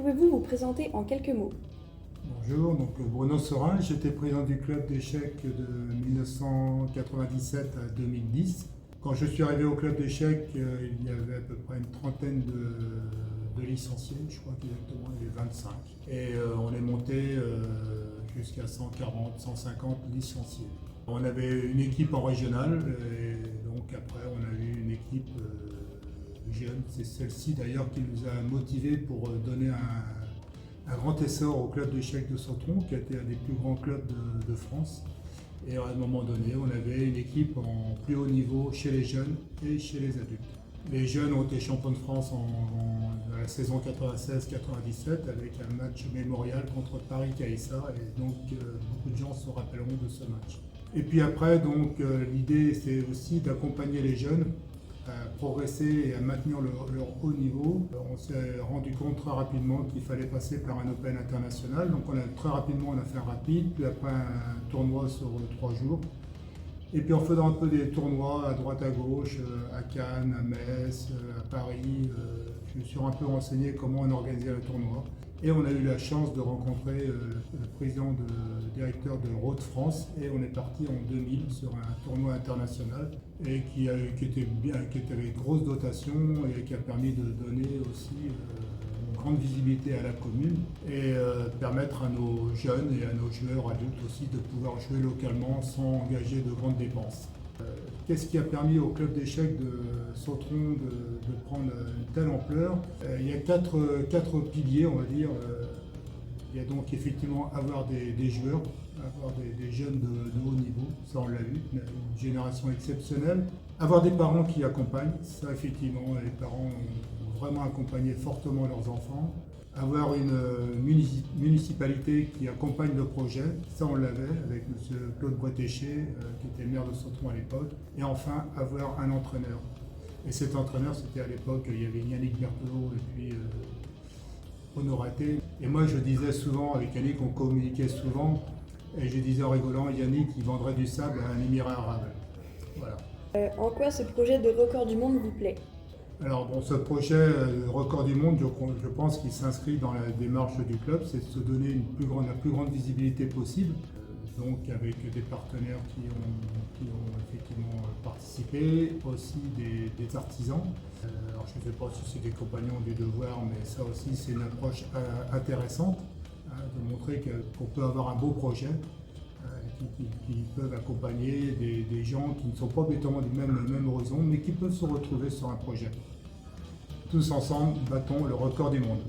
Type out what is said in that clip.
Pouvez-vous vous présenter en quelques mots? Bonjour, donc Bruno Sorin, j'étais président du club d'échecs de 1997 à 2010. Quand je suis arrivé au club d'échecs, il y avait à peu près une trentaine de licenciés, je crois qu'exactement il y avait 25. Et on est monté jusqu'à 140, 150 licenciés. On avait une équipe en régional et donc après on a eu une équipe jeune. C'est celle-ci d'ailleurs qui nous a motivés pour donner un grand essor au club d'échecs de Sautron, qui a été un des plus grands clubs de France. Et à un moment donné, on avait une équipe en plus haut niveau chez les jeunes et chez les adultes. Les jeunes ont été champions de France dans la saison 96-97 avec un match mémorial contre Paris Caïssa, et donc beaucoup de gens se rappelleront de ce match. Et puis après, donc l'idée c'est aussi d'accompagner les jeunes à progresser et à maintenir leur haut niveau. On s'est rendu compte très rapidement qu'il fallait passer par un Open international. Donc très rapidement on a fait un rapide, puis après un tournoi sur 3 jours. Et puis en faisant un peu des tournois à droite à gauche, à Cannes, à Metz, à Paris, je me suis un peu renseigné comment on organisait le tournoi. Et on a eu la chance de rencontrer le président directeur de Road France, et on est parti en 2000 sur un tournoi international et qui avait une grosse dotation et qui a permis de donner aussi une grande visibilité à la commune et permettre à nos jeunes et à nos joueurs adultes aussi de pouvoir jouer localement sans engager de grandes dépenses. Qu'est-ce qui a permis au club d'échecs de Sautron de prendre une telle ampleur? Il y a quatre piliers, on va dire. Il y a donc effectivement avoir des joueurs, avoir des jeunes de haut niveau, ça on l'a vu, une génération exceptionnelle. Avoir des parents qui accompagnent, ça effectivement, les parents ont vraiment accompagné fortement leurs enfants. Avoir une municipalité qui accompagne le projet, ça on l'avait avec M. Claude Bretéché, qui était maire de Sautron à l'époque. Et enfin, avoir un entraîneur. Et cet entraîneur, c'était à l'époque, il y avait Yannick Berthelot et puis Honoraté. Et moi je disais souvent, avec Yannick on communiquait souvent, et je disais en rigolant, Yannick il vendrait du sable à un émirat arabe. Voilà. En quoi ce projet de record du monde vous plaît? Alors bon, ce projet record du monde, je pense qu'il s'inscrit dans la démarche du club, c'est de se donner la plus grande visibilité possible, donc avec des partenaires qui ont effectivement participé, aussi des artisans. Alors je ne sais pas si c'est des compagnons du devoir, mais ça aussi c'est une approche intéressante, de montrer qu'on peut avoir un beau projet, qui peuvent accompagner des gens qui ne sont pas obligatoirement du même horizon, mais qui peuvent se retrouver sur un projet. Tous ensemble, battons le record du monde.